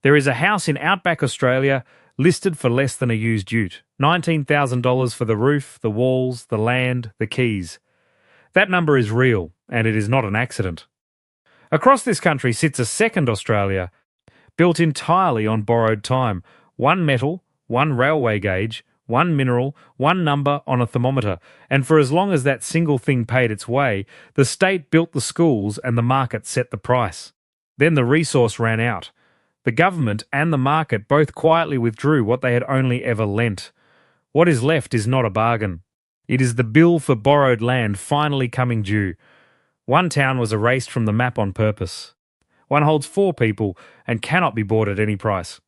There is a house in outback Australia listed for less than a used ute. $19,000 for the roof, the walls, the land, the keys. That number is real, and it is not an accident. Across this country sits a second Australia, built entirely on borrowed time. One metal, one railway gauge, one mineral, one number on a thermometer. And for as long as that single thing paid its way, the state built the schools and the market set the price. Then the resource ran out. The government and the market both quietly withdrew what they had only ever lent. What is left is not a bargain. It is the bill for borrowed land finally coming due. One town was erased from the map on purpose. One holds 4 people and cannot be bought at any price.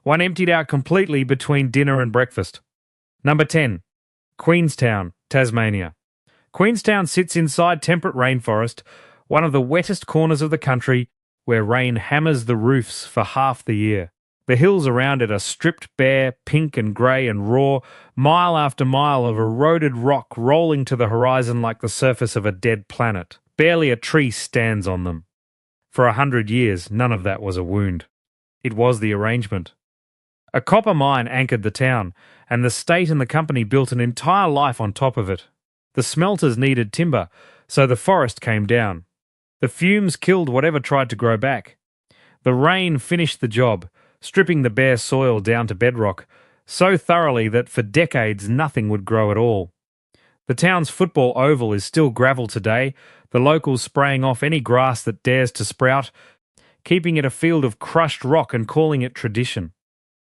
One emptied out completely between dinner and breakfast. Number 10. Queenstown, Tasmania. Queenstown sits inside temperate rainforest, one of the wettest corners of the country, where rain hammers the roofs for half the year. The hills around it are stripped bare, pink and grey and raw, mile after mile of eroded rock rolling to the horizon like the surface of a dead planet. Barely a tree stands on them. For 100 years, none of that was a wound. It was the arrangement. A copper mine anchored the town, and the state and the company built an entire life on top of it. The smelters needed timber, so the forest came down. The fumes killed whatever tried to grow back. The rain finished the job, stripping the bare soil down to bedrock, so thoroughly that for decades nothing would grow at all. The town's football oval is still gravel today, the locals spraying off any grass that dares to sprout, keeping it a field of crushed rock and calling it tradition.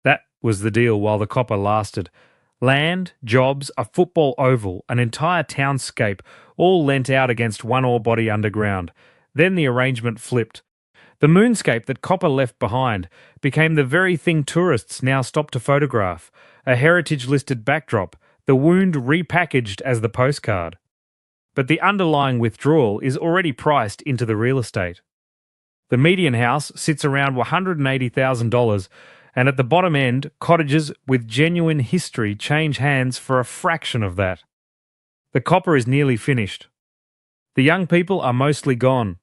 That was the deal while the copper lasted. Land, jobs, a football oval, an entire townscape, all leant out against one ore body underground. Then the arrangement flipped. The moonscape that copper left behind became the very thing tourists now stop to photograph, a heritage-listed backdrop, the wound repackaged as the postcard. But the underlying withdrawal is already priced into the real estate. The median house sits around $180,000, and at the bottom end, cottages with genuine history change hands for a fraction of that. The copper is nearly finished. The young people are mostly gone.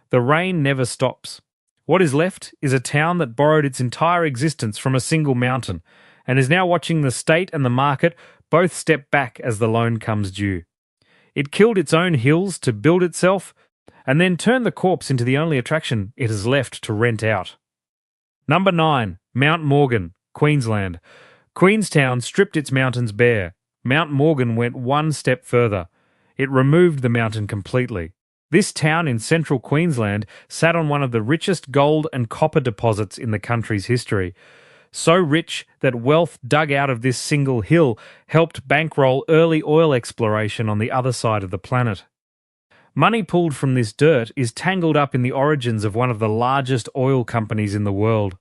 The rain never stops. What is left is a town that borrowed its entire existence from a single mountain and is now watching the state and the market both step back as the loan comes due. It killed its own hills to build itself and then turned the corpse into the only attraction it has left to rent out. Number 9. Mount Morgan, Queensland. Queenstown stripped its mountains bare. Mount Morgan went one step further. It removed the mountain completely. This town in central Queensland sat on one of the richest gold and copper deposits in the country's history. So rich that wealth dug out of this single hill helped bankroll early oil exploration on the other side of the planet. Money pulled from this dirt is tangled up in the origins of one of the largest oil companies in the world.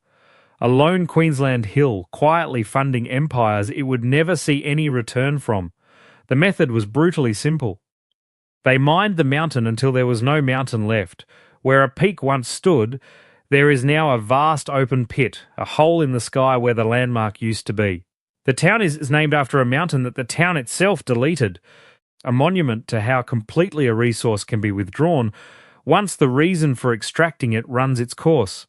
A lone Queensland hill quietly funding empires it would never see any return from. The method was brutally simple. They mined the mountain until there was no mountain left. Where a peak once stood, there is now a vast open pit, a hole in the sky where the landmark used to be. The town is named after a mountain that the town itself deleted, a monument to how completely a resource can be withdrawn once the reason for extracting it runs its course.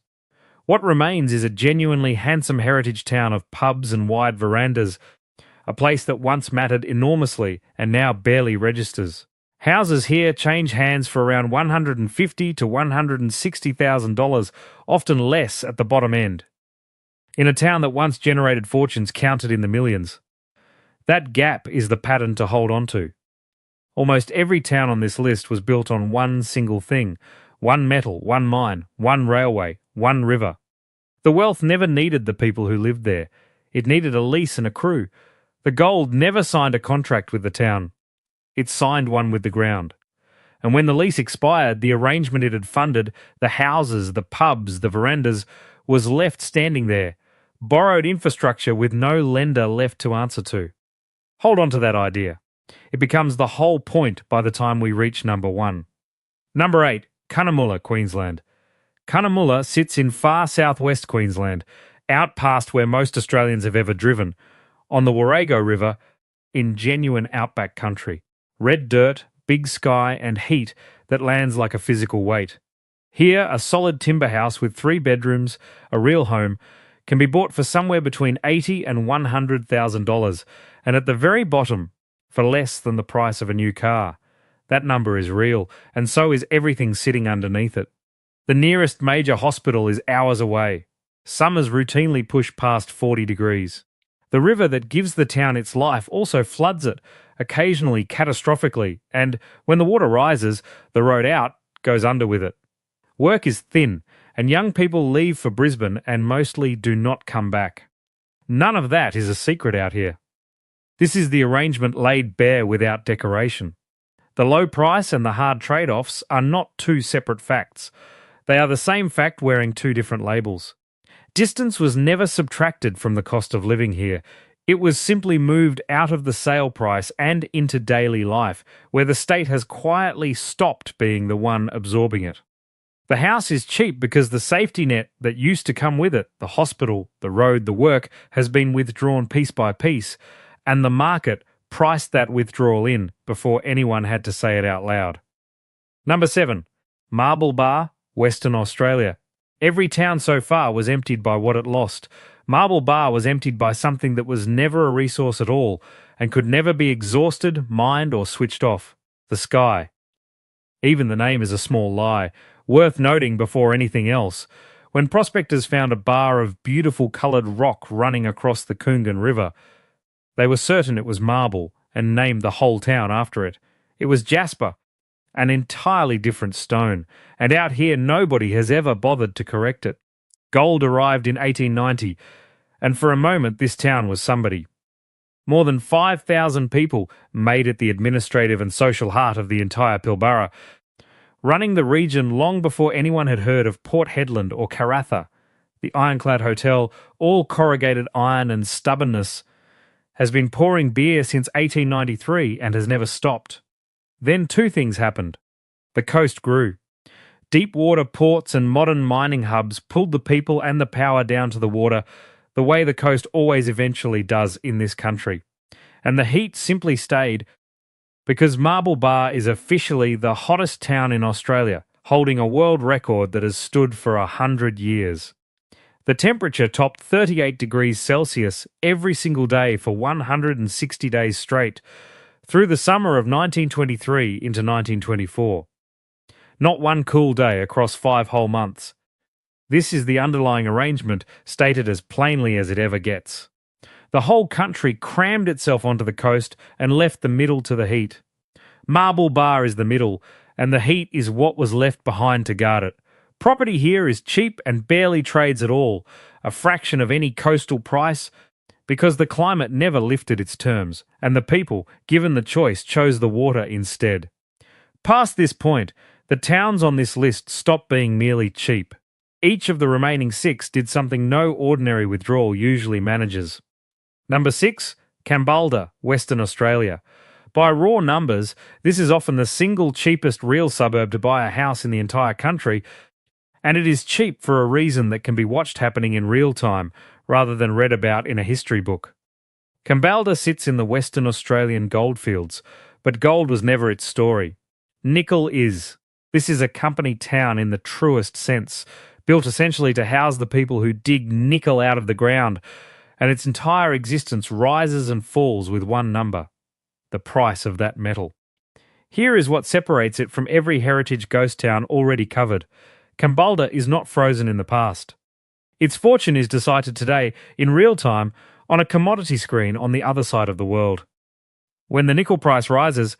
What remains is a genuinely handsome heritage town of pubs and wide verandas, a place that once mattered enormously and now barely registers. Houses here change hands for around $150,000 to $160,000, often less at the bottom end, in a town that once generated fortunes counted in the millions. That gap is the pattern to hold on to. Almost every town on this list was built on one single thing: one metal, one mine, one railway, one river. The wealth never needed the people who lived there. It needed a lease and a crew. The gold never signed a contract with the town. It signed one with the ground. And when the lease expired, the arrangement it had funded, the houses, the pubs, the verandas, was left standing there, borrowed infrastructure with no lender left to answer to. Hold on to that idea. It becomes the whole point by the time we reach number 1. Number 8, Cunnamulla, Queensland. Cunnamulla sits in far southwest Queensland, out past where most Australians have ever driven, on the Warrego River, in genuine outback country. Red dirt, big sky and heat that lands like a physical weight. Here, a solid timber house with 3 bedrooms, a real home, can be bought for somewhere between $80,000 and $100,000, and at the very bottom, for less than the price of a new car. That number is real, and so is everything sitting underneath it. The nearest major hospital is hours away. Summers routinely push past 40 degrees. The river that gives the town its life also floods it, occasionally catastrophically, and when the water rises, the road out goes under with it. Work is thin, and young people leave for Brisbane and mostly do not come back. None of that is a secret out here. This is the arrangement laid bare without decoration. The low price and the hard trade-offs are not two separate facts. They are the same fact wearing two different labels. Distance was never subtracted from the cost of living here. It was simply moved out of the sale price and into daily life, where the state has quietly stopped being the one absorbing it. The house is cheap because the safety net that used to come with it, the hospital, the road, the work, has been withdrawn piece by piece, and the market priced that withdrawal in before anyone had to say it out loud. Number 7. Marble Bar, Western Australia. Every town so far was emptied by what it lost. Marble Bar was emptied by something that was never a resource at all and could never be exhausted, mined or switched off. The sky. Even the name is a small lie. Worth noting before anything else, when prospectors found a bar of beautiful coloured rock running across the Coongan River, they were certain it was marble and named the whole town after it. It was jasper, an entirely different stone, and out here nobody has ever bothered to correct it. Gold arrived in 1890, and for a moment this town was somebody. More than 5,000 people made it the administrative and social heart of the entire Pilbara, running the region long before anyone had heard of Port Hedland or Karratha. The Ironclad Hotel, all corrugated iron and stubbornness, has been pouring beer since 1893 and has never stopped. Then two things happened. The coast grew. Deep water ports and modern mining hubs pulled the people and the power down to the water, the way the coast always eventually does in this country. And the heat simply stayed, because Marble Bar is officially the hottest town in Australia, holding a world record that has stood for 100 years. The temperature topped 38 degrees Celsius every single day for 160 days straight, through the summer of 1923 into 1924. Not one cool day across 5 whole months. This is the underlying arrangement, stated as plainly as it ever gets. The whole country crammed itself onto the coast and left the middle to the heat. Marble Bar is the middle, and the heat is what was left behind to guard it. Property here is cheap and barely trades at all, a fraction of any coastal price, because the climate never lifted its terms, and the people, given the choice, chose the water instead. Past this point, the towns on this list stopped being merely cheap. Each of the remaining 6 did something no ordinary withdrawal usually manages. Number 6, Kambalda, Western Australia. By raw numbers, this is often the single cheapest real suburb to buy a house in the entire country, and it is cheap for a reason that can be watched happening in real time rather than read about in a history book. Kambalda sits in the Western Australian goldfields, but gold was never its story. Nickel is. This is a company town in the truest sense, built essentially to house the people who dig nickel out of the ground, and its entire existence rises and falls with one number: the price of that metal. Here is what separates it from every heritage ghost town already covered. Kambalda is not frozen in the past. Its fortune is decided today, in real time, on a commodity screen on the other side of the world. When the nickel price rises,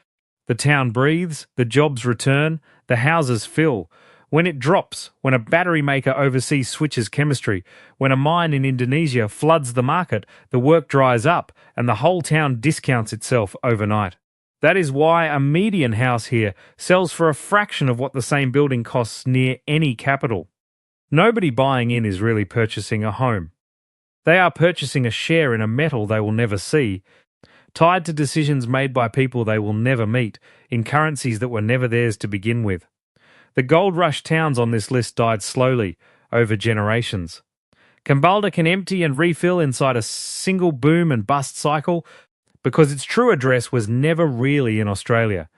the town breathes, the jobs return, the houses fill. When it drops, when a battery maker overseas switches chemistry, when a mine in Indonesia floods the market, the work dries up and the whole town discounts itself overnight. That is why a median house here sells for a fraction of what the same building costs near any capital. Nobody buying in is really purchasing a home. They are purchasing a share in a metal they will never see, tied to decisions made by people they will never meet, in currencies that were never theirs to begin with. The gold rush towns on this list died slowly, over generations. Kambalda can empty and refill inside a single boom and bust cycle because its true address was never really in Australia.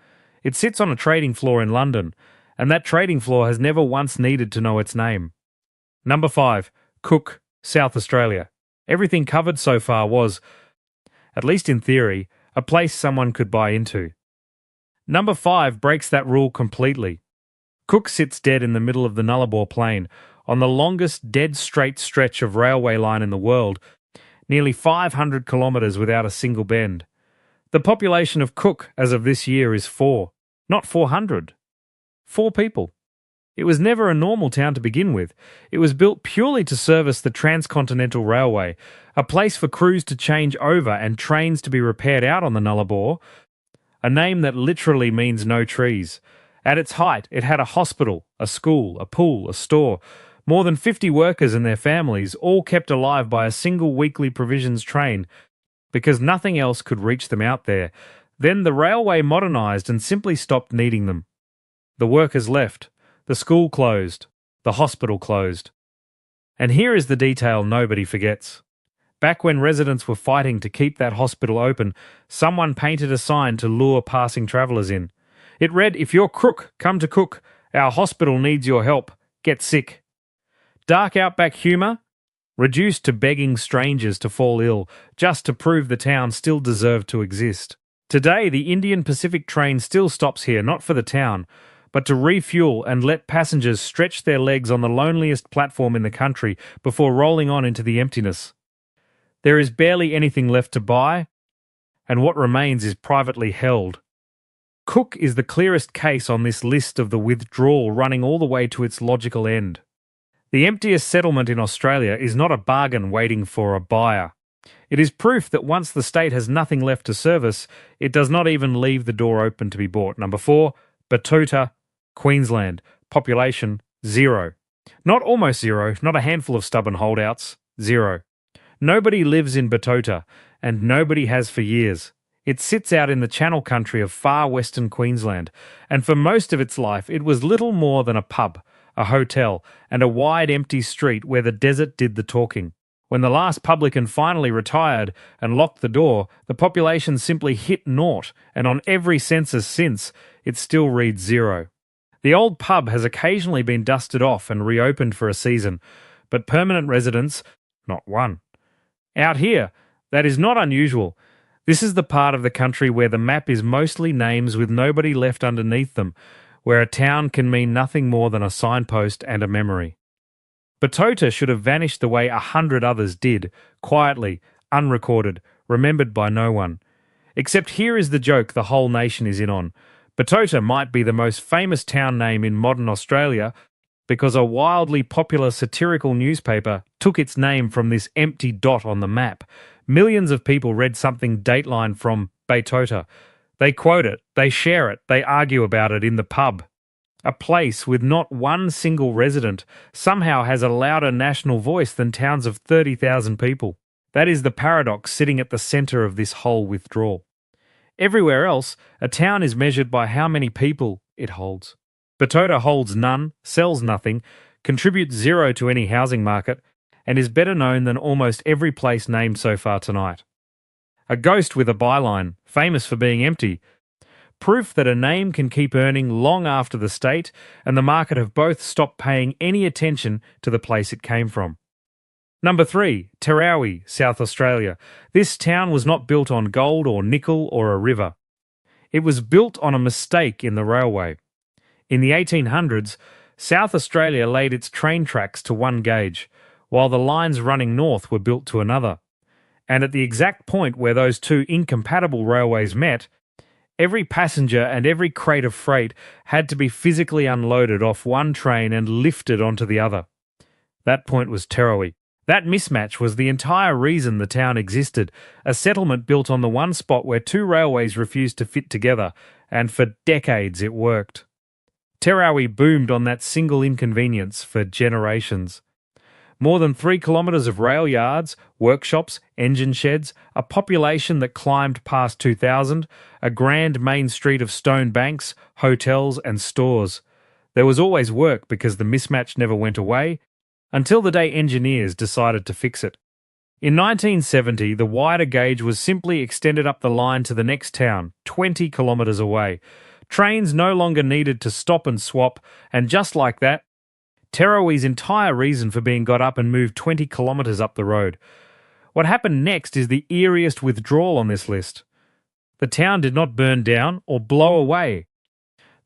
It sits on a trading floor in London, and that trading floor has never once needed to know its name. Number 5. Cook, South Australia. Everything covered so far was, at least in theory, a place someone could buy into. Number 5 breaks that rule completely. Cook sits dead in the middle of the Nullarbor Plain, on the longest dead straight stretch of railway line in the world, nearly 500 kilometres without a single bend. The population of Cook as of this year is 4, not 400. 4 people. It was never a normal town to begin with. It was built purely to service the Transcontinental Railway, a place for crews to change over and trains to be repaired out on the Nullarbor, a name that literally means no trees. At its height, it had a hospital, a school, a pool, a store, more than 50 workers and their families, all kept alive by a single weekly provisions train, because nothing else could reach them out there. Then the railway modernised and simply stopped needing them. The workers left. The school closed. The hospital closed. And here is the detail nobody forgets. Back when residents were fighting to keep that hospital open, someone painted a sign to lure passing travellers in. It read, "If you're crook, come to Cook. Our hospital needs your help. Get sick." Dark outback humour? Reduced to begging strangers to fall ill, just to prove the town still deserved to exist. Today, the Indian Pacific train still stops here, not for the town, but to refuel and let passengers stretch their legs on the loneliest platform in the country before rolling on into the emptiness. There is barely anything left to buy, and what remains is privately held. Cook is the clearest case on this list of the withdrawal running all the way to its logical end. The emptiest settlement in Australia is not a bargain waiting for a buyer. It is proof that once the state has nothing left to service, it does not even leave the door open to be bought. Number 4, Betoota, Queensland. Population, 0. Not almost 0, not a handful of stubborn holdouts, 0. Nobody lives in Betoota, and nobody has for years. It sits out in the Channel Country of far western Queensland, and for most of its life it was little more than a pub, a hotel, and a wide empty street where the desert did the talking. When the last publican finally retired and locked the door, the population simply hit naught, and on every census since, it still reads 0. The old pub has occasionally been dusted off and reopened for a season, but permanent residents, not one. Out here, that is not unusual. This is the part of the country where the map is mostly names with nobody left underneath them, where a town can mean nothing more than a signpost and a memory. Betoota should have vanished the way 100 others did, quietly, unrecorded, remembered by no one. Except here is the joke the whole nation is in on. Betoota might be the most famous town name in modern Australia because a wildly popular satirical newspaper took its name from this empty dot on the map. Millions of people read something dateline from Betoota. They quote it, they share it, they argue about it in the pub. A place with not one single resident somehow has a louder national voice than towns of 30,000 people. That is the paradox sitting at the centre of this whole withdrawal. Everywhere else, a town is measured by how many people it holds. Betoota holds none, sells nothing, contributes 0 to any housing market, and is better known than almost every place named so far tonight. A ghost with a byline, famous for being empty. Proof that a name can keep earning long after the state and the market have both stopped paying any attention to the place it came from. Number 3, Tarawi, South Australia. This town was not built on gold or nickel or a river. It was built on a mistake in the railway. In the 1800s, South Australia laid its train tracks to one gauge, while the lines running north were built to another. And at the exact point where those two incompatible railways met, every passenger and every crate of freight had to be physically unloaded off one train and lifted onto the other. That point was Tarawi. That mismatch was the entire reason the town existed, a settlement built on the one spot where two railways refused to fit together, and for decades it worked. Tarawi boomed on that single inconvenience for generations. More than 3 kilometres of rail yards, workshops, engine sheds, a population that climbed past 2,000, a grand main street of stone banks, hotels and stores. There was always work because the mismatch never went away, until the day engineers decided to fix it. In 1970, the wider gauge was simply extended up the line to the next town, 20 kilometres away. Trains no longer needed to stop and swap, and just like that, Tarawee's entire reason for being got up and moved 20 kilometres up the road. What happened next is the eeriest withdrawal on this list. The town did not burn down or blow away.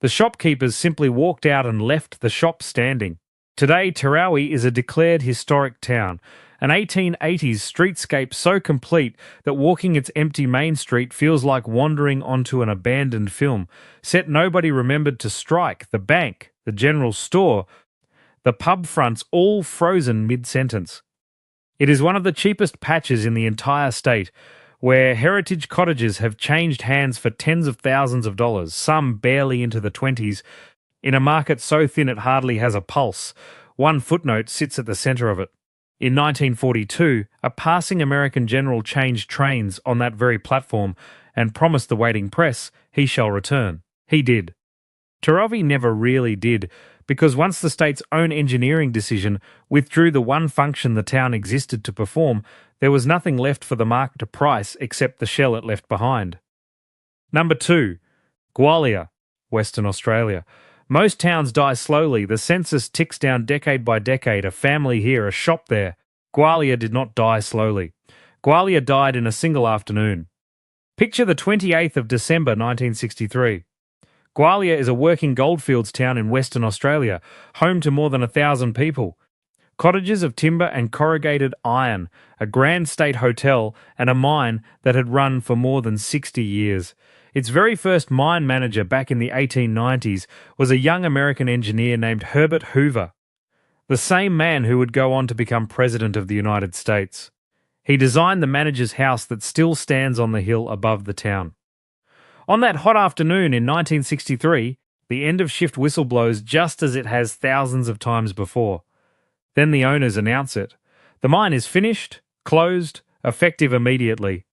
The shopkeepers simply walked out and left the shop standing. Today, Tarawee is a declared historic town, an 1880s streetscape so complete that walking its empty main street feels like wandering onto an abandoned film, set nobody remembered to strike, the bank, the general store, the pub fronts all frozen mid-sentence. It is one of the cheapest patches in the entire state, where heritage cottages have changed hands for tens of thousands of dollars, some barely into the 20s, in a market so thin it hardly has a pulse. One footnote sits at the centre of it. In 1942, a passing American general changed trains on that very platform and promised the waiting press, "He shall return." He did. Tarawee never really did, because once the state's own engineering decision withdrew the one function the town existed to perform, there was nothing left for the market to price except the shell it left behind. Number 2. Gwalia, Western Australia. Most towns die slowly. The census ticks down decade by decade. A family here, a shop there. Gwalia did not die slowly. Gwalia died in a single afternoon. Picture the 28th of December 1963. Gwalia is a working goldfields town in Western Australia, home to more than 1,000 people. Cottages of timber and corrugated iron, a grand state hotel, and a mine that had run for more than 60 years. Its very first mine manager back in the 1890s was a young American engineer named Herbert Hoover, the same man who would go on to become President of the United States. He designed the manager's house that still stands on the hill above the town. On that hot afternoon in 1963, the end of shift whistle blows just as it has thousands of times before. Then the owners announce it. The mine is finished, closed, effective immediately.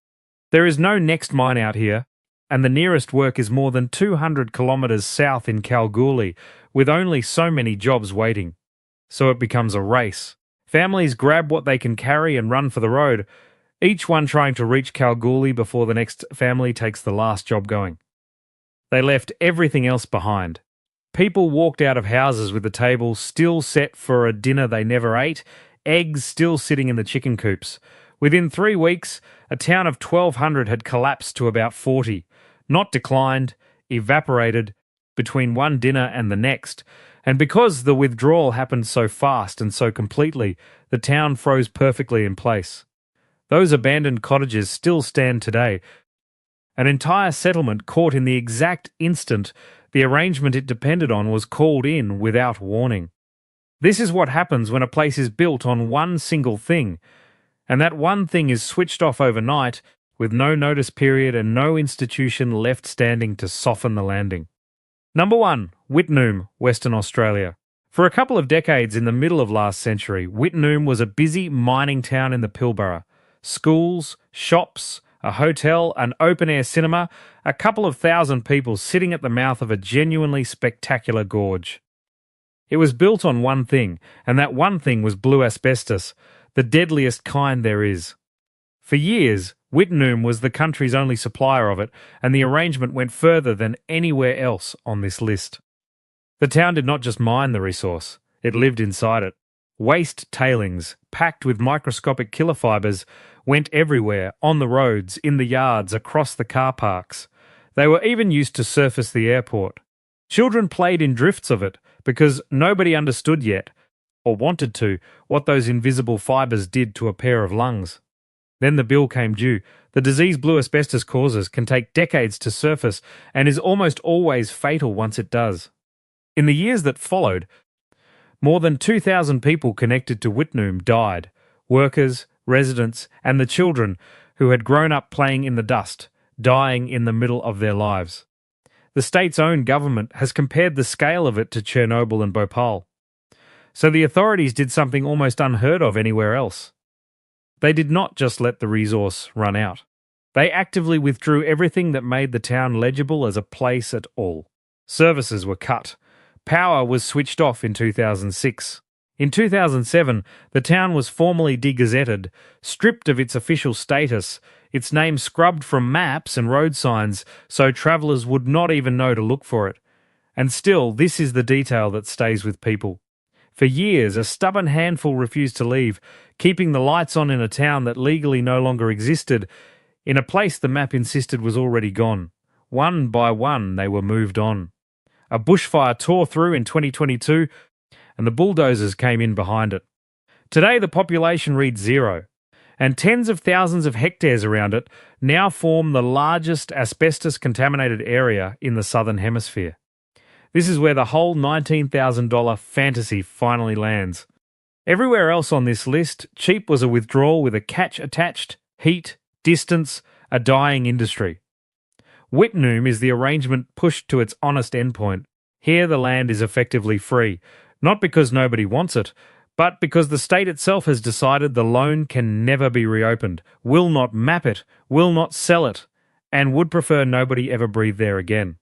There is no next mine out here, and the nearest work is more than 200 kilometres south in Kalgoorlie, with only so many jobs waiting. So it becomes a race. Families grab what they can carry and run for the road, each one trying to reach Kalgoorlie before the next family takes the last job going. They left everything else behind. People walked out of houses with the table still set for a dinner they never ate, eggs still sitting in the chicken coops. Within 3 weeks, a town of 1,200 had collapsed to about 40, not declined, evaporated between one dinner and the next. And because the withdrawal happened so fast and so completely, the town froze perfectly in place. Those abandoned cottages still stand today. An entire settlement caught in the exact instant the arrangement it depended on was called in without warning. This is what happens when a place is built on one single thing, and that one thing is switched off overnight with no notice period and no institution left standing to soften the landing. Number 1. Wittenoom, Western Australia. For a couple of decades in the middle of last century, Wittenoom was a busy mining town in the Pilbara. Schools, shops, a hotel, an open-air cinema, a couple of thousand people sitting at the mouth of a genuinely spectacular gorge. It was built on one thing, and that one thing was blue asbestos, the deadliest kind there is. For years, Wittenoom was the country's only supplier of it, and the arrangement went further than anywhere else on this list. The town did not just mine the resource, it lived inside it. Waste tailings, packed with microscopic killer fibres, went everywhere, on the roads, in the yards, across the car parks. They were even used to surface the airport. Children played in drifts of it because nobody understood yet, or wanted to, what those invisible fibres did to a pair of lungs. Then the bill came due. The disease blue asbestos causes can take decades to surface and is almost always fatal once it does. In the years that followed, more than 2,000 people connected to Wittenoom died, workers, residents, and the children who had grown up playing in the dust, dying in the middle of their lives. The state's own government has compared the scale of it to Chernobyl and Bhopal. So the authorities did something almost unheard of anywhere else. They did not just let the resource run out. They actively withdrew everything that made the town legible as a place at all. Services were cut. Power was switched off in 2006. In 2007, the town was formally degazetted, stripped of its official status, its name scrubbed from maps and road signs so travellers would not even know to look for it. And still, this is the detail that stays with people. For years, a stubborn handful refused to leave, keeping the lights on in a town that legally no longer existed, in a place the map insisted was already gone. One by one, they were moved on. A bushfire tore through in 2022, and the bulldozers came in behind it. Today, the population reads 0, and tens of thousands of hectares around it now form the largest asbestos-contaminated area in the Southern Hemisphere. This is where the whole $19,000 fantasy finally lands. Everywhere else on this list, cheap was a withdrawal with a catch attached, heat, distance, a dying industry. Wittenoom is the arrangement pushed to its honest endpoint. Here the land is effectively free, not because nobody wants it, but because the state itself has decided the loan can never be reopened, will not map it, will not sell it, and would prefer nobody ever breathe there again.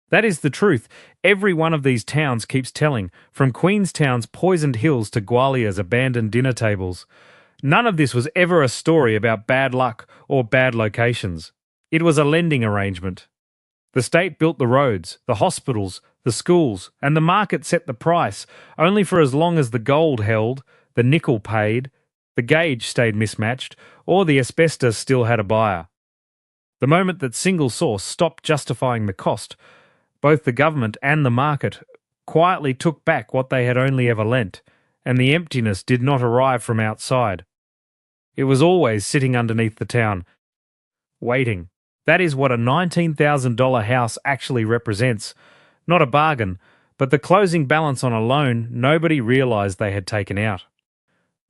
That is the truth every one of these towns keeps telling, from Queenstown's poisoned hills to Gwalior's abandoned dinner tables. None of this was ever a story about bad luck or bad locations. It was a lending arrangement. The state built the roads, the hospitals, the schools, and the market set the price, only for as long as the gold held, the nickel paid, the gauge stayed mismatched, or the asbestos still had a buyer. The moment that single source stopped justifying the cost, both the government and the market quietly took back what they had only ever lent, and the emptiness did not arrive from outside. It was always sitting underneath the town, waiting. That is what a $19,000 house actually represents. Not a bargain, but the closing balance on a loan nobody realised they had taken out.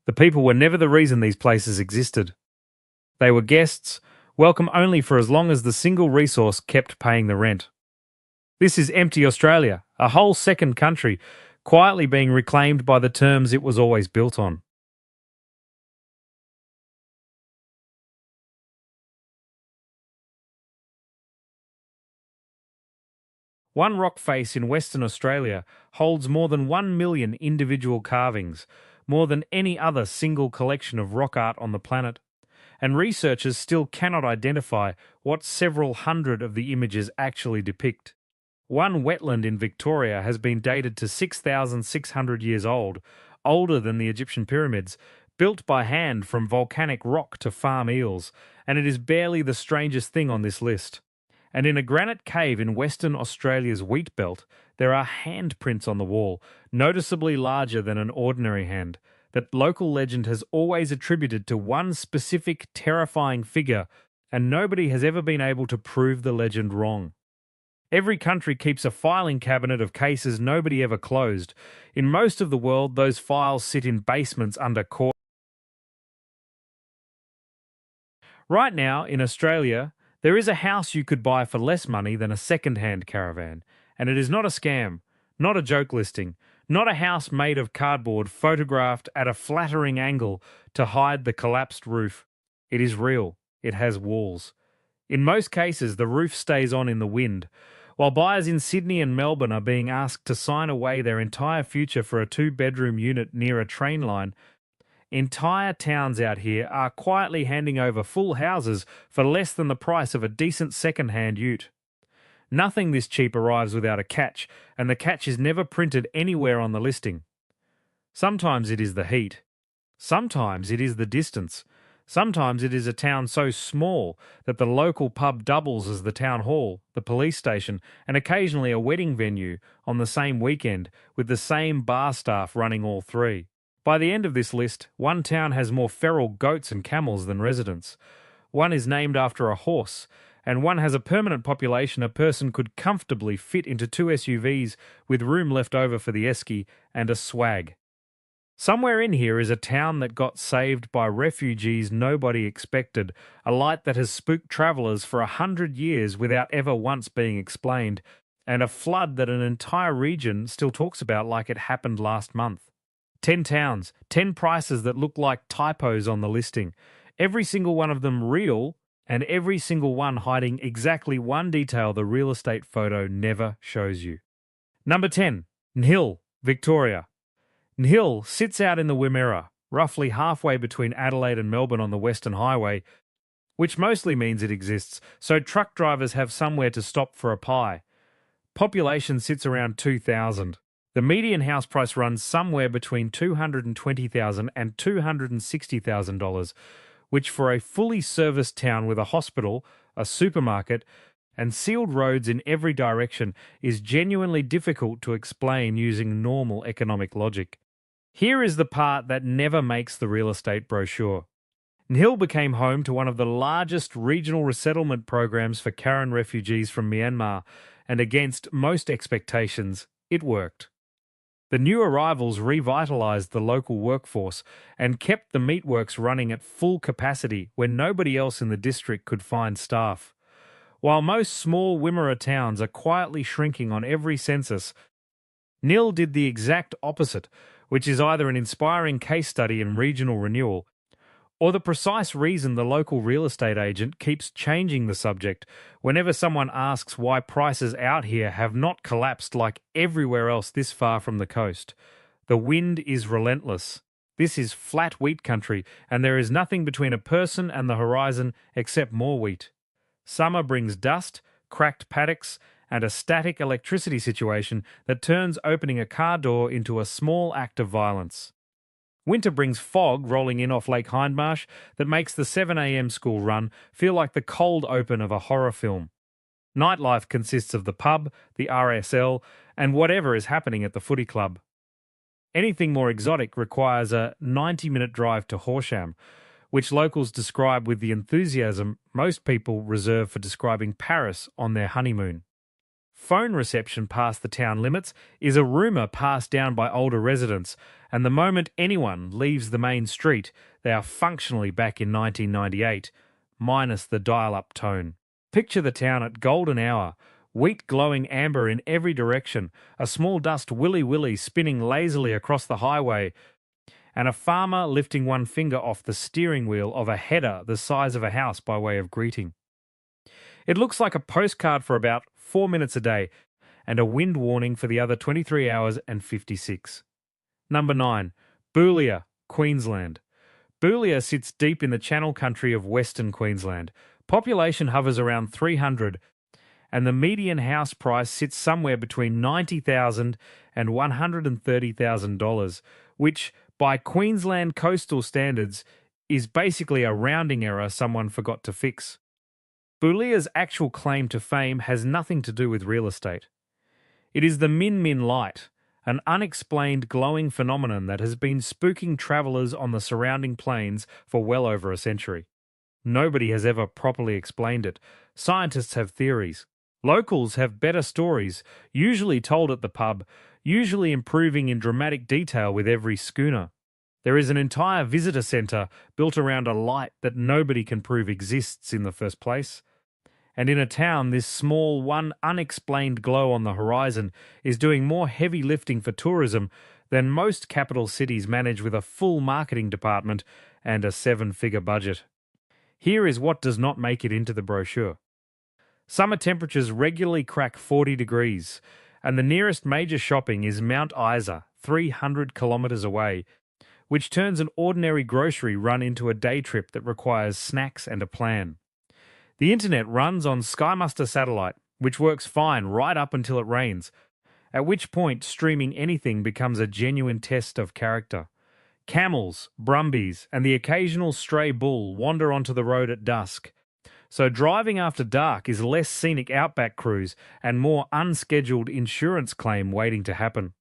The people were never the reason these places existed. They were guests, welcome only for as long as the single resource kept paying the rent. This is empty Australia, a whole second country, quietly being reclaimed by the terms it was always built on. One rock face in Western Australia holds more than 1 million individual carvings, more than any other single collection of rock art on the planet, and researchers still cannot identify what several hundred of the images actually depict. One wetland in Victoria has been dated to 6,600 years old, older than the Egyptian pyramids, built by hand from volcanic rock to farm eels, and it is barely the strangest thing on this list. And in a granite cave in Western Australia's wheat belt, there are handprints on the wall, noticeably larger than an ordinary hand, that local legend has always attributed to one specific terrifying figure, and nobody has ever been able to prove the legend wrong. Every country keeps a filing cabinet of cases nobody ever closed. In most of the world, those files sit in basements under court. Right now, in Australia, there is a house you could buy for less money than a second-hand caravan, and it is not a scam, not a joke listing, not a house made of cardboard photographed at a flattering angle to hide the collapsed roof. It is real. It has walls. In most cases, the roof stays on in the wind, while buyers in Sydney and Melbourne are being asked to sign away their entire future for a 2-bedroom unit near a train line. Entire towns out here are quietly handing over full houses for less than the price of a decent second-hand ute. Nothing this cheap arrives without a catch, and the catch is never printed anywhere on the listing. Sometimes it is the heat. Sometimes it is the distance. Sometimes it is a town so small that the local pub doubles as the town hall, the police station, and occasionally a wedding venue on the same weekend, with the same bar staff running all three. By the end of this list, one town has more feral goats and camels than residents. One is named after a horse, and one has a permanent population a person could comfortably fit into 2 SUVs with room left over for the esky and a swag. Somewhere in here is a town that got saved by refugees nobody expected, a light that has spooked travellers for 100 years without ever once being explained, and a flood that an entire region still talks about like it happened last month. 10 towns, 10 prices that look like typos on the listing, every single one of them real, and every single one hiding exactly one detail the real estate photo never shows you. Number 10, Nhill, Victoria. Nhill sits out in the Wimmera, roughly halfway between Adelaide and Melbourne on the Western Highway, which mostly means it exists, so truck drivers have somewhere to stop for a pie. Population sits around 2,000. The median house price runs somewhere between $220,000 and $260,000, which for a fully serviced town with a hospital, a supermarket, and sealed roads in every direction is genuinely difficult to explain using normal economic logic. Here is the part that never makes the real estate brochure. Nhill became home to one of the largest regional resettlement programs for Karen refugees from Myanmar, and against most expectations, it worked. The new arrivals revitalised the local workforce and kept the meatworks running at full capacity when nobody else in the district could find staff. While most small Wimmera towns are quietly shrinking on every census, Nhill did the exact opposite, which is either an inspiring case study in regional renewal or the precise reason the local real estate agent keeps changing the subject whenever someone asks why prices out here have not collapsed like everywhere else this far from the coast. The wind is relentless. This is flat wheat country, and there is nothing between a person and the horizon except more wheat. Summer brings dust, cracked paddocks, and a static electricity situation that turns opening a car door into a small act of violence. Winter brings fog rolling in off Lake Hindmarsh that makes the 7 a.m. school run feel like the cold open of a horror film. Nightlife consists of the pub, the RSL, and whatever is happening at the footy club. Anything more exotic requires a 90-minute drive to Horsham, which locals describe with the enthusiasm most people reserve for describing Paris on their honeymoon. Phone reception past the town limits is a rumour passed down by older residents, and the moment anyone leaves the main street, they are functionally back in 1998, minus the dial-up tone. Picture the town at golden hour, wheat glowing amber in every direction, a small dust willy-willy spinning lazily across the highway, and a farmer lifting one finger off the steering wheel of a header the size of a house by way of greeting. It looks like a postcard for about 4 minutes a day, and a wind warning for the other 23 hours and 56. Number 9. Boulia, Queensland. Boulia sits deep in the Channel Country of Western Queensland. Population hovers around 300, and the median house price sits somewhere between $90,000 and $130,000, which, by Queensland coastal standards, is basically a rounding error someone forgot to fix. Boulia's actual claim to fame has nothing to do with real estate. It is the Min Min light, an unexplained glowing phenomenon that has been spooking travellers on the surrounding plains for well over a century. Nobody has ever properly explained it. Scientists have theories. Locals have better stories, usually told at the pub, usually improving in dramatic detail with every schooner. There is an entire visitor centre built around a light that nobody can prove exists in the first place. And in a town, this small, one unexplained glow on the horizon is doing more heavy lifting for tourism than most capital cities manage with a full marketing department and a 7-figure budget. Here is what does not make it into the brochure. Summer temperatures regularly crack 40 degrees, and the nearest major shopping is Mount Isa, 300 kilometres away, which turns an ordinary grocery run into a day trip that requires snacks and a plan. The internet runs on SkyMuster satellite, which works fine right up until it rains, at which point streaming anything becomes a genuine test of character. Camels, brumbies, and the occasional stray bull wander onto the road at dusk, so driving after dark is less scenic outback cruise and more unscheduled insurance claim waiting to happen.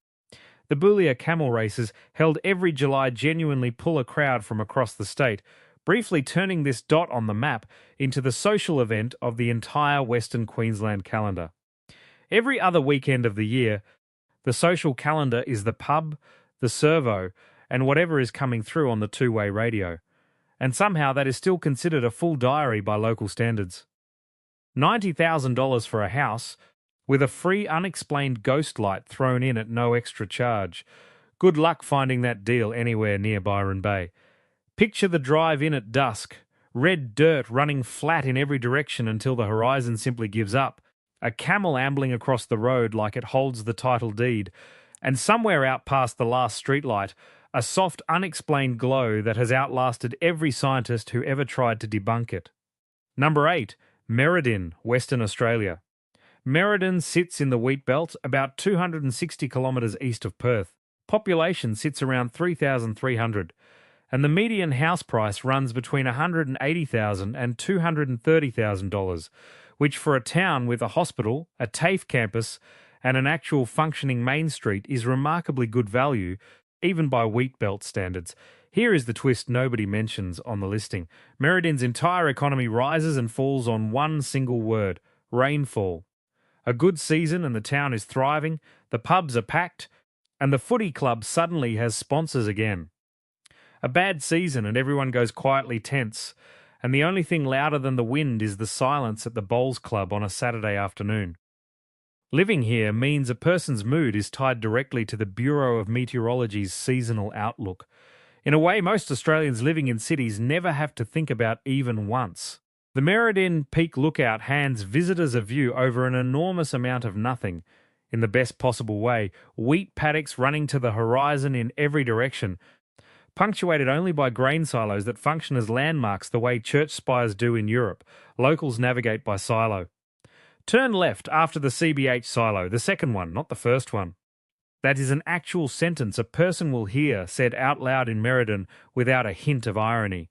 The Boulia camel races held every July genuinely pull a crowd from across the state, briefly turning this dot on the map into the social event of the entire Western Queensland calendar. Every other weekend of the year, the social calendar is the pub, the servo, and whatever is coming through on the two-way radio. And somehow that is still considered a full diary by local standards. $90,000 for a house, with a free unexplained ghost light thrown in at no extra charge. Good luck finding that deal anywhere near Byron Bay. Picture the drive in at dusk, red dirt running flat in every direction until the horizon simply gives up, a camel ambling across the road like it holds the title deed, And somewhere out past the last streetlight, a soft, unexplained glow that has outlasted every scientist who ever tried to debunk it. Number 8. Merredin, Western Australia. Merredin sits in the wheat belt about 260 kilometres east of Perth. Population sits around 3,300, and the median house price runs between $180,000 and $230,000, which for a town with a hospital, a TAFE campus, and an actual functioning main street is remarkably good value, even by wheat belt standards. Here is the twist nobody mentions on the listing. Merredin's entire economy rises and falls on one single word: rainfall. A good season and the town is thriving, the pubs are packed, and the footy club suddenly has sponsors again. A bad season and everyone goes quietly tense, and the only thing louder than the wind is the silence at the bowls club on a Saturday afternoon. Living here means a person's mood is tied directly to the Bureau of Meteorology's seasonal outlook. In a way, most Australians living in cities never have to think about even once. The Merredin Peak Lookout hands visitors a view over an enormous amount of nothing, in the best possible way, wheat paddocks running to the horizon in every direction, punctuated only by grain silos that function as landmarks the way church spires do in Europe. Locals navigate by silo. Turn left after the CBH silo, the second one, not the first one. That is an actual sentence a person will hear said out loud in Merredin without a hint of irony.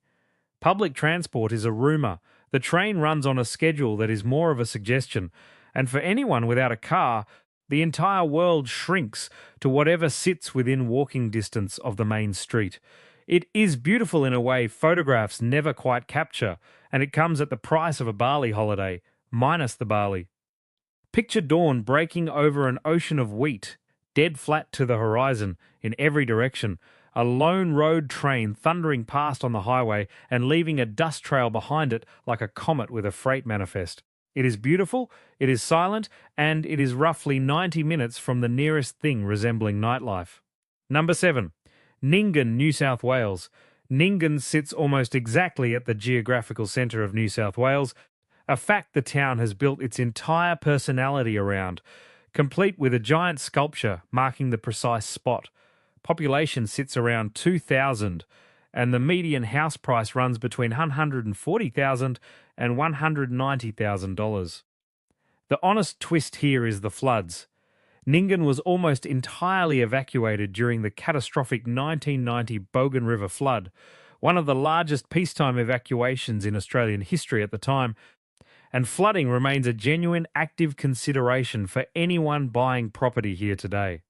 Public transport is a rumour. The train runs on a schedule that is more of a suggestion, and for anyone without a car, the entire world shrinks to whatever sits within walking distance of the main street. It is beautiful in a way photographs never quite capture, and it comes at the price of a Bali holiday, minus the barley. Picture dawn breaking over an ocean of wheat, dead flat to the horizon in every direction, a lone road train thundering past on the highway and leaving a dust trail behind it like a comet with a freight manifest. It is beautiful, it is silent, and it is roughly 90 minutes from the nearest thing resembling nightlife. Number 7. Nyngan, New South Wales. Nyngan sits almost exactly at the geographical centre of New South Wales, a fact the town has built its entire personality around, complete with a giant sculpture marking the precise spot. Population sits around 2,000, and the median house price runs between $140,000 and $190,000. The honest twist here is the floods. Nyngan was almost entirely evacuated during the catastrophic 1990 Bogan River flood, one of the largest peacetime evacuations in Australian history at the time, and flooding remains a genuine active consideration for anyone buying property here today.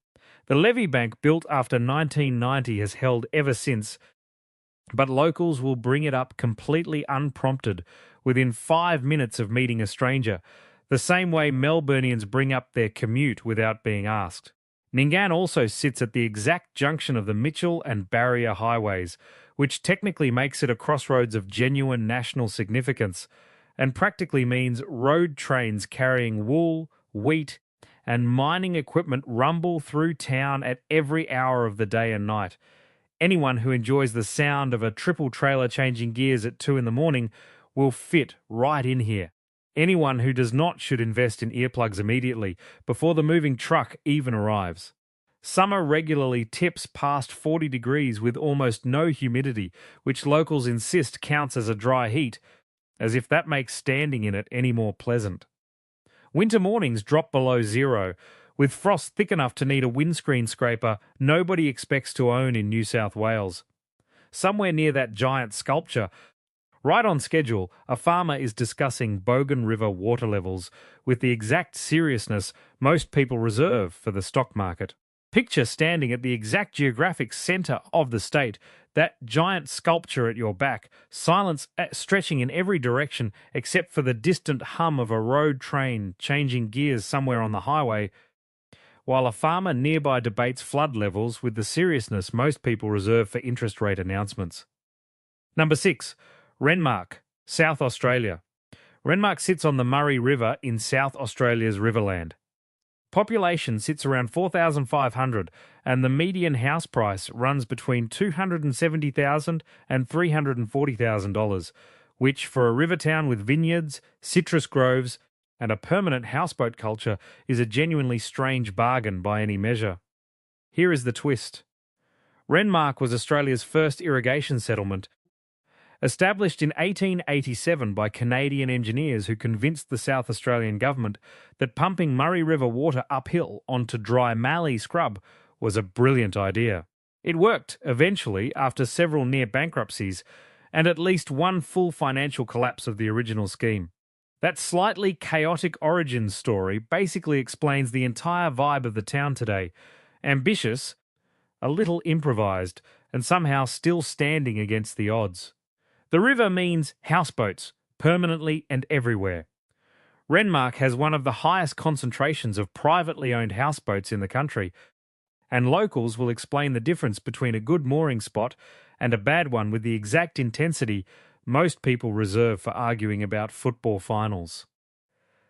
The levee bank built after 1990 has held ever since, but locals will bring it up completely unprompted within 5 minutes of meeting a stranger, the same way Melburnians bring up their commute without being asked. Nyngan also sits at the exact junction of the Mitchell and Barrier highways, which technically makes it a crossroads of genuine national significance, and practically means road trains carrying wool, wheat, and mining equipment rumble through town at every hour of the day and night. Anyone who enjoys the sound of a triple trailer changing gears at 2 a.m. will fit right in here. Anyone who does not should invest in earplugs immediately, before the moving truck even arrives. Summer regularly tips past 40 degrees with almost no humidity, which locals insist counts as a dry heat, as if that makes standing in it any more pleasant. Winter mornings drop below zero, with frost thick enough to need a windscreen scraper nobody expects to own in New South Wales. Somewhere near that giant sculpture, right on schedule, a farmer is discussing Bogan River water levels with the exact seriousness most people reserve for the stock market. Picture standing at the exact geographic centre of the state, that giant sculpture at your back, silence stretching in every direction except for the distant hum of a road train changing gears somewhere on the highway, while a farmer nearby debates flood levels with the seriousness most people reserve for interest rate announcements. Number 6. Renmark, South Australia. Renmark sits on the Murray River in South Australia's Riverland. Population sits around 4,500 and the median house price runs between $270,000 and $340,000, which for a river town with vineyards, citrus groves, and a permanent houseboat culture is a genuinely strange bargain by any measure. Here is the twist. Renmark was Australia's first irrigation settlement, established in 1887 by Canadian engineers who convinced the South Australian government that pumping Murray River water uphill onto dry mallee scrub was a brilliant idea. It worked, eventually, after several near bankruptcies and at least one full financial collapse of the original scheme. That slightly chaotic origin story basically explains the entire vibe of the town today. Ambitious, a little improvised, and somehow still standing against the odds. The river means houseboats, permanently and everywhere. Renmark has one of the highest concentrations of privately owned houseboats in the country, and locals will explain the difference between a good mooring spot and a bad one with the exact intensity most people reserve for arguing about football finals.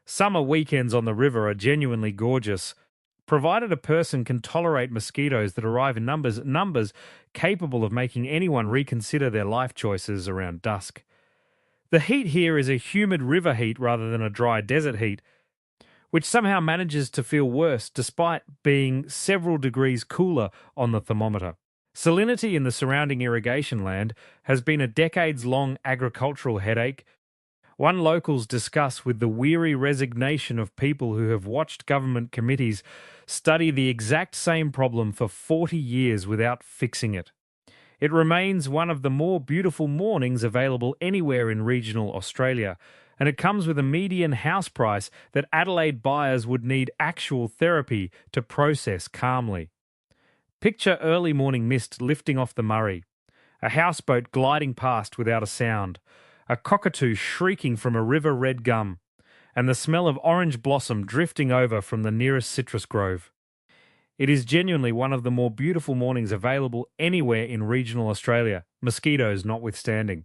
Summer weekends on the river are genuinely gorgeous, provided a person can tolerate mosquitoes that arrive in numbers capable of making anyone reconsider their life choices around dusk. The heat here is a humid river heat rather than a dry desert heat, which somehow manages to feel worse despite being several degrees cooler on the thermometer. Salinity in the surrounding irrigation land has been a decades-long agricultural headache, one locals discuss with the weary resignation of people who have watched government committees study the exact same problem for 40 years without fixing it. It remains one of the more beautiful mornings available anywhere in regional Australia, and it comes with a median house price that Adelaide buyers would need actual therapy to process calmly. Picture early morning mist lifting off the Murray, a houseboat gliding past without a sound, a cockatoo shrieking from a river red gum, and the smell of orange blossom drifting over from the nearest citrus grove. It is genuinely one of the more beautiful mornings available anywhere in regional Australia, mosquitoes notwithstanding.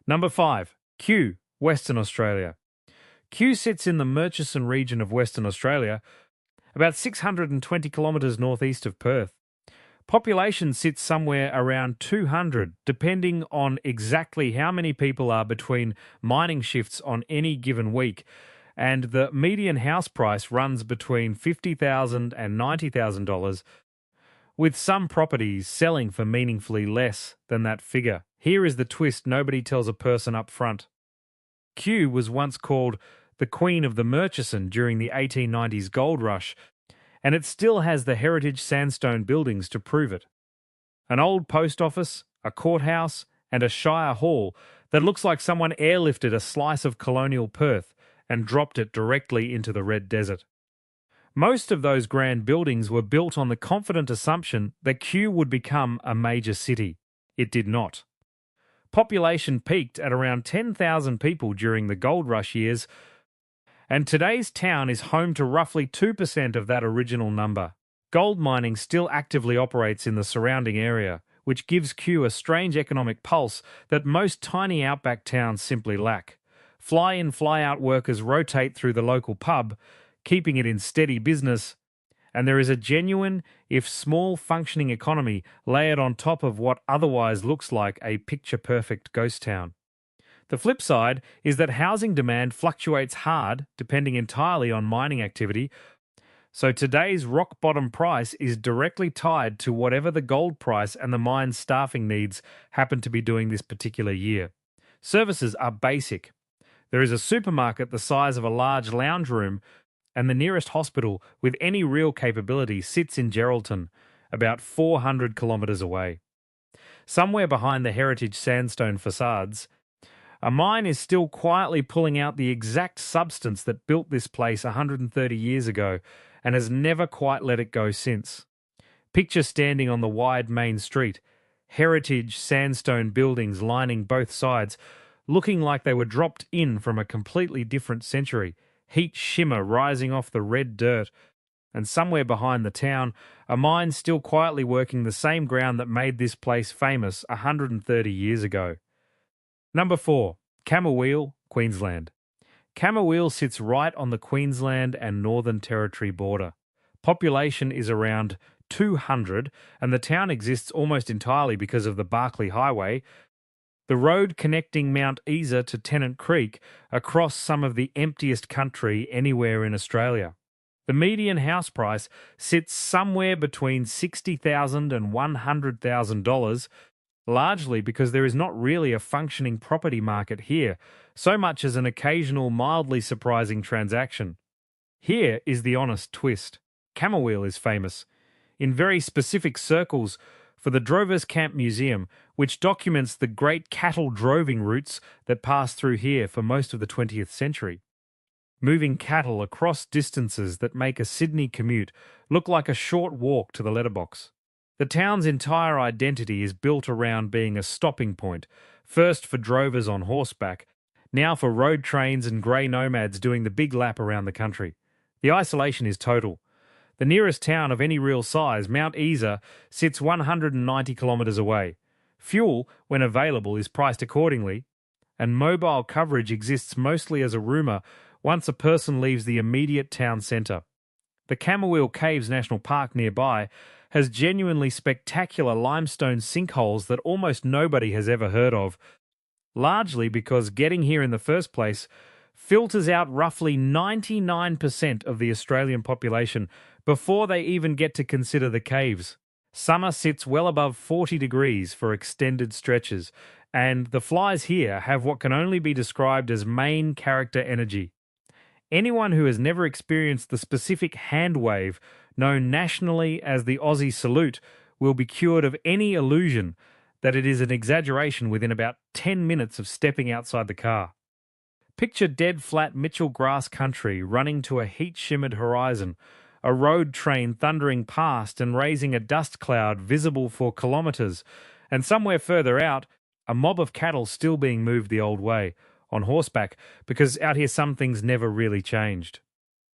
Number 5, Kew, Western Australia. Kew sits in the Murchison region of Western Australia, about 620 kilometres northeast of Perth. Population sits somewhere around 200, depending on exactly how many people are between mining shifts on any given week, and the median house price runs between $50,000 and $90,000, with some properties selling for meaningfully less than that figure. Here is the twist nobody tells a person up front. Kew was once called the Queen of the Murchison during the 1890s gold rush, and it still has the heritage sandstone buildings to prove it. An old post office, a courthouse, and a shire hall that looks like someone airlifted a slice of colonial Perth and dropped it directly into the red desert. Most of those grand buildings were built on the confident assumption that Kew would become a major city. It did not. Population peaked at around 10,000 people during the gold rush years, and today's town is home to roughly 2% of that original number. Gold mining still actively operates in the surrounding area, which gives Kew a strange economic pulse that most tiny outback towns simply lack. Fly-in, fly-out workers rotate through the local pub, keeping it in steady business, and there is a genuine, if small, functioning economy layered on top of what otherwise looks like a picture-perfect ghost town. The flip side is that housing demand fluctuates hard, depending entirely on mining activity, so today's rock-bottom price is directly tied to whatever the gold price and the mine's staffing needs happen to be doing this particular year. Services are basic. There is a supermarket the size of a large lounge room, and the nearest hospital with any real capability sits in Geraldton, about 400 kilometres away. Somewhere behind the heritage sandstone facades, a mine is still quietly pulling out the exact substance that built this place 130 years ago and has never quite let it go since. Picture standing on the wide main street, heritage sandstone buildings lining both sides, looking like they were dropped in from a completely different century, heat shimmer rising off the red dirt, and somewhere behind the town, a mine still quietly working the same ground that made this place famous 130 years ago. Number 4, Camooweal, Queensland. Camooweal sits right on the Queensland and Northern Territory border. Population is around 200, and the town exists almost entirely because of the Barkly Highway, the road connecting Mount Isa to Tennant Creek across some of the emptiest country anywhere in Australia. The median house price sits somewhere between $60,000 and $100,000, largely because there is not really a functioning property market here, so much as an occasional mildly surprising transaction. Here is the honest twist. Camooweal is famous, in very specific circles, for the Drovers Camp Museum, which documents the great cattle droving routes that passed through here for most of the 20th century. Moving cattle across distances that make a Sydney commute look like a short walk to the letterbox. The town's entire identity is built around being a stopping point, first for drovers on horseback, now for road trains and grey nomads doing the big lap around the country. The isolation is total. The nearest town of any real size, Mount Isa, sits 190 kilometres away. Fuel, when available, is priced accordingly, and mobile coverage exists mostly as a rumour once a person leaves the immediate town centre. The Camooweal Caves National Park nearby has genuinely spectacular limestone sinkholes that almost nobody has ever heard of, largely because getting here in the first place filters out roughly 99% of the Australian population before they even get to consider the caves. Summer sits well above 40 degrees for extended stretches, and the flies here have what can only be described as main character energy. Anyone who has never experienced the specific hand wave, known nationally as the Aussie salute, will be cured of any illusion that it is an exaggeration within about 10 minutes of stepping outside the car. Picture dead flat Mitchell grass country running to a heat-shimmered horizon, a road train thundering past and raising a dust cloud visible for kilometres, and somewhere further out, a mob of cattle still being moved the old way, on horseback, because out here some things never really changed.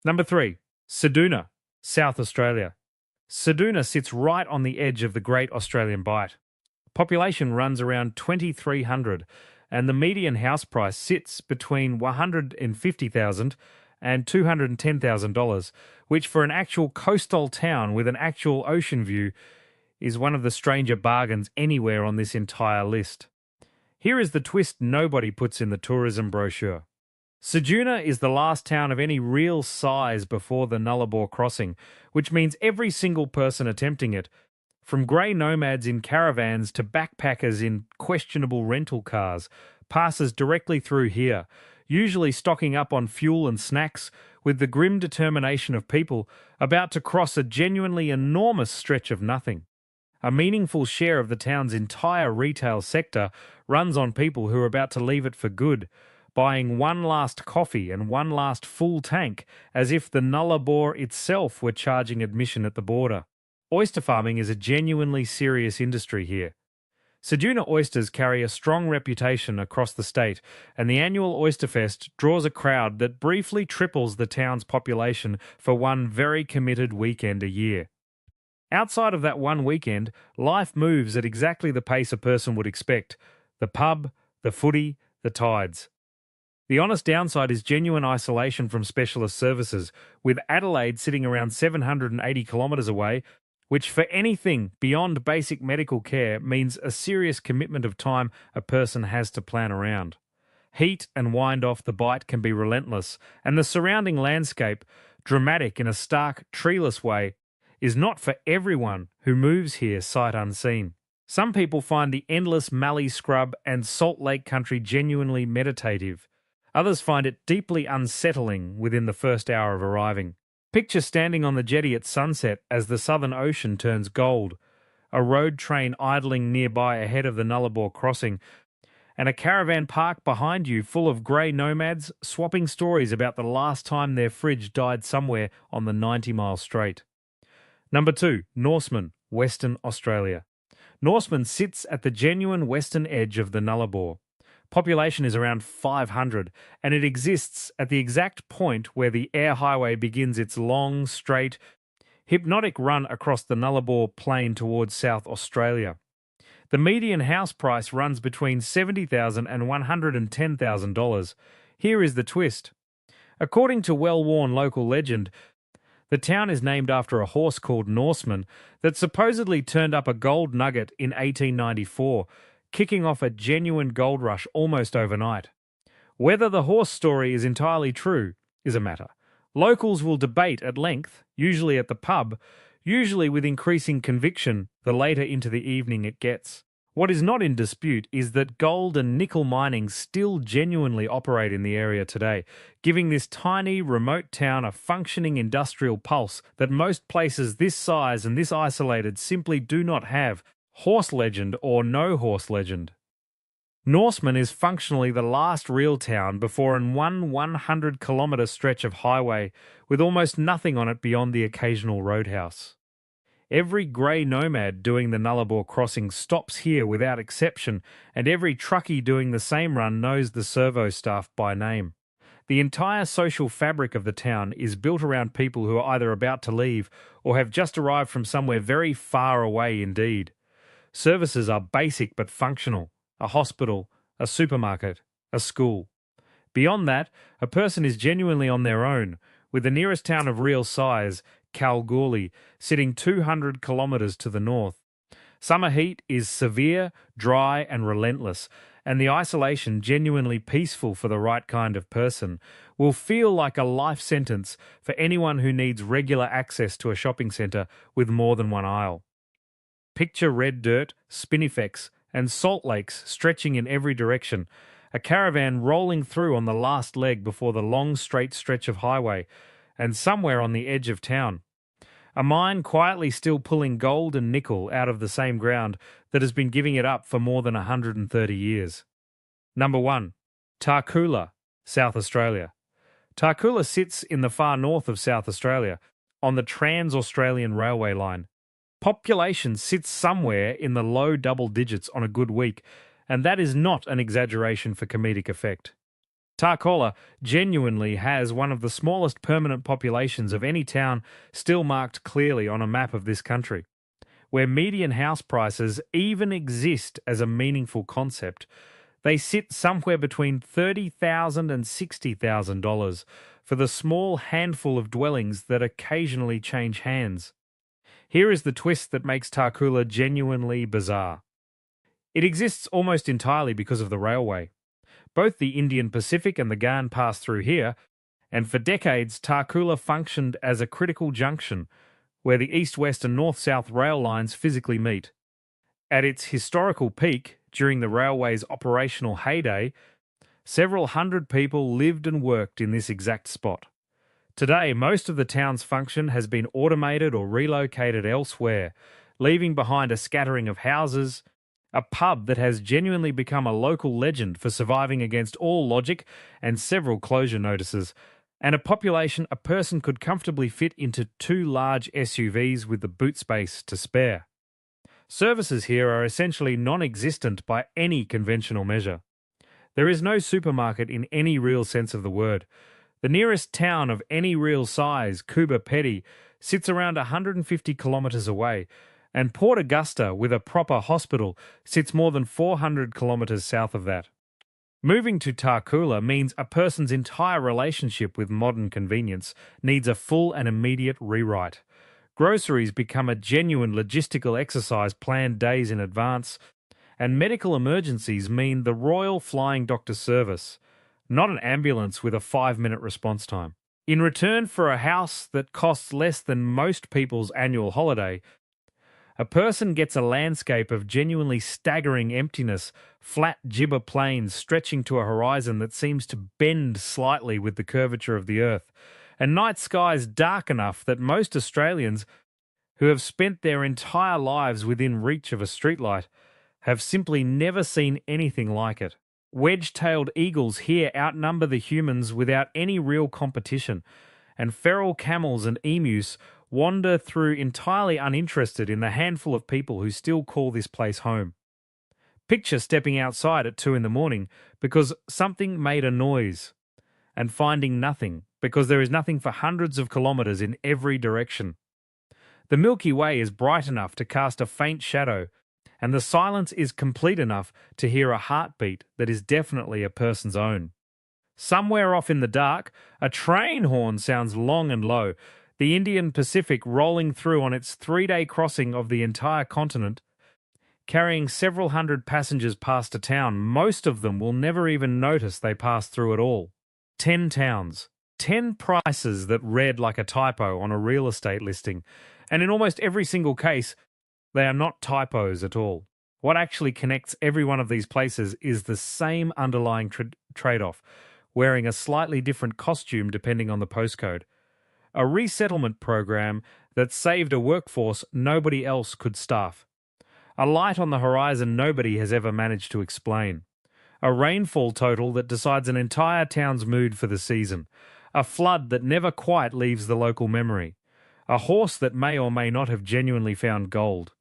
Number 3, Ceduna, South Australia. Ceduna sits right on the edge of the Great Australian Bight. Population runs around 2,300, and the median house price sits between $150,000 and $210,000, which for an actual coastal town with an actual ocean view is one of the stranger bargains anywhere on this entire list. Here is the twist nobody puts in the tourism brochure. Ceduna is the last town of any real size before the Nullarbor crossing, which means every single person attempting it, from grey nomads in caravans to backpackers in questionable rental cars, passes directly through here, usually stocking up on fuel and snacks, with the grim determination of people about to cross a genuinely enormous stretch of nothing. A meaningful share of the town's entire retail sector runs on people who are about to leave it for good, buying one last coffee and one last full tank as if the Nullarbor itself were charging admission at the border. Oyster farming is a genuinely serious industry here. Ceduna oysters carry a strong reputation across the state, and the annual Oysterfest draws a crowd that briefly triples the town's population for one very committed weekend a year. Outside of that one weekend, life moves at exactly the pace a person would expect. The pub, the footy, the tides. The honest downside is genuine isolation from specialist services, with Adelaide sitting around 780 kilometres away, which for anything beyond basic medical care means a serious commitment of time a person has to plan around. Heat and wind off the Bight can be relentless, and the surrounding landscape, dramatic in a stark, treeless way, is not for everyone who moves here sight unseen. Some people find the endless mallee scrub and Salt Lake country genuinely meditative. Others find it deeply unsettling within the first hour of arriving. Picture standing on the jetty at sunset as the Southern Ocean turns gold, a road train idling nearby ahead of the Nullarbor crossing, and a caravan park behind you full of grey nomads swapping stories about the last time their fridge died somewhere on the 90-mile straight. Number 2, Norseman, Western Australia. Norseman sits at the genuine western edge of the Nullarbor. Population is around 500, and it exists at the exact point where the air highway begins its long, straight, hypnotic run across the Nullarbor plain towards South Australia. The median house price runs between $70,000 and $110,000. Here is the twist. According to well-worn local legend, the town is named after a horse called Norseman that supposedly turned up a gold nugget in 1894, kicking off a genuine gold rush almost overnight. Whether the horse story is entirely true is a matter. Locals will debate at length, usually at the pub, usually with increasing conviction the later into the evening it gets. What is not in dispute is that gold and nickel mining still genuinely operate in the area today, giving this tiny, remote town a functioning industrial pulse that most places this size and this isolated simply do not have, horse legend or no horse legend. Norseman is functionally the last real town before an 100-kilometre stretch of highway with almost nothing on it beyond the occasional roadhouse. Every grey nomad doing the Nullarbor crossing stops here without exception, and every truckie doing the same run knows the servo staff by name. The entire social fabric of the town is built around people who are either about to leave or have just arrived from somewhere very far away indeed. Services are basic but functional: a hospital, a supermarket, a school. Beyond that, a person is genuinely on their own, with the nearest town of real size, Kalgoorlie, sitting 200 kilometres to the north. Summer heat is severe, dry and relentless, and the isolation, genuinely peaceful for the right kind of person, will feel like a life sentence for anyone who needs regular access to a shopping centre with more than one aisle. Picture red dirt, spinifex and salt lakes stretching in every direction, a caravan rolling through on the last leg before the long straight stretch of highway, and somewhere on the edge of town, a mine quietly still pulling gold and nickel out of the same ground that has been giving it up for more than 130 years. Number 1. Tarcoola, South Australia. Tarcoola sits in the far north of South Australia, on the Trans-Australian Railway line. Population sits somewhere in the low double digits on a good week, and that is not an exaggeration for comedic effect. Tarcoola genuinely has one of the smallest permanent populations of any town still marked clearly on a map of this country. Where median house prices even exist as a meaningful concept, they sit somewhere between $30,000 and $60,000 for the small handful of dwellings that occasionally change hands. Here is the twist that makes Tarcoola genuinely bizarre. It exists almost entirely because of the railway. Both the Indian Pacific and the Ghan pass through here, and for decades Tarcoola functioned as a critical junction where the east-west and north-south rail lines physically meet. At its historical peak, during the railway's operational heyday, several hundred people lived and worked in this exact spot. Today, most of the town's function has been automated or relocated elsewhere, leaving behind a scattering of houses, a pub that has genuinely become a local legend for surviving against all logic and several closure notices, and a population a person could comfortably fit into 2 large SUVs with the boot space to spare. Services here are essentially non-existent by any conventional measure. There is no supermarket in any real sense of the word. The nearest town of any real size, Coober Pedy, sits around 150 kilometres away, and Port Augusta, with a proper hospital, sits more than 400 kilometres south of that. Moving to Tarcoola means a person's entire relationship with modern convenience needs a full and immediate rewrite. Groceries become a genuine logistical exercise planned days in advance, and medical emergencies mean the Royal Flying Doctor Service, not an ambulance with a 5-minute response time. In return for a house that costs less than most people's annual holiday, a person gets a landscape of genuinely staggering emptiness, flat gibber plains stretching to a horizon that seems to bend slightly with the curvature of the earth, and night skies dark enough that most Australians who have spent their entire lives within reach of a streetlight have simply never seen anything like it. Wedge-tailed eagles here outnumber the humans without any real competition, and feral camels and emus wander through entirely uninterested in the handful of people who still call this place home. Picture stepping outside at 2 a.m. because something made a noise, and finding nothing because there is nothing for hundreds of kilometres in every direction. The Milky Way is bright enough to cast a faint shadow, and the silence is complete enough to hear a heartbeat that is definitely a person's own. Somewhere off in the dark, a train horn sounds long and low, the Indian Pacific rolling through on its 3-day crossing of the entire continent, carrying several hundred passengers past a town. Most of them will never even notice they passed through at all. 10 towns, 10 prices that read like a typo on a real estate listing, and in almost every single case, they are not typos at all. What actually connects every one of these places is the same underlying trade-off, wearing a slightly different costume depending on the postcode. A resettlement program that saved a workforce nobody else could staff. A light on the horizon nobody has ever managed to explain. A rainfall total that decides an entire town's mood for the season. A flood that never quite leaves the local memory. A horse that may or may not have genuinely found gold.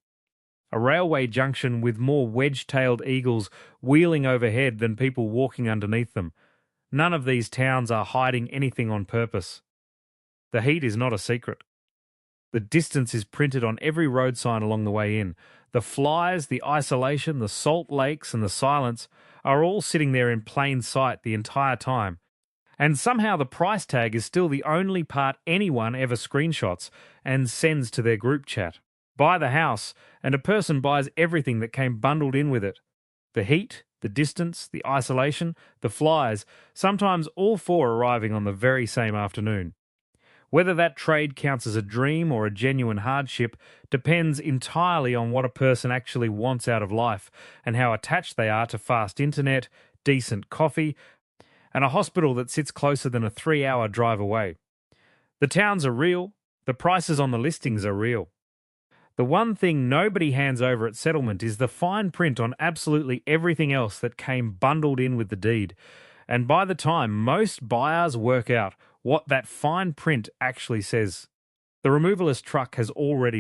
A railway junction with more wedge-tailed eagles wheeling overhead than people walking underneath them. None of these towns are hiding anything on purpose. The heat is not a secret. The distance is printed on every road sign along the way in. The flies, the isolation, the salt lakes and the silence are all sitting there in plain sight the entire time. And somehow the price tag is still the only part anyone ever screenshots and sends to their group chat. Buy the house, and a person buys everything that came bundled in with it. The heat, the distance, the isolation, the flies, sometimes all four arriving on the very same afternoon. Whether that trade counts as a dream or a genuine hardship depends entirely on what a person actually wants out of life and how attached they are to fast internet, decent coffee, and a hospital that sits closer than a 3-hour drive away. The towns are real, the prices on the listings are real. The one thing nobody hands over at settlement is the fine print on absolutely everything else that came bundled in with the deed. And by the time most buyers work out what that fine print actually says, the removalist truck has already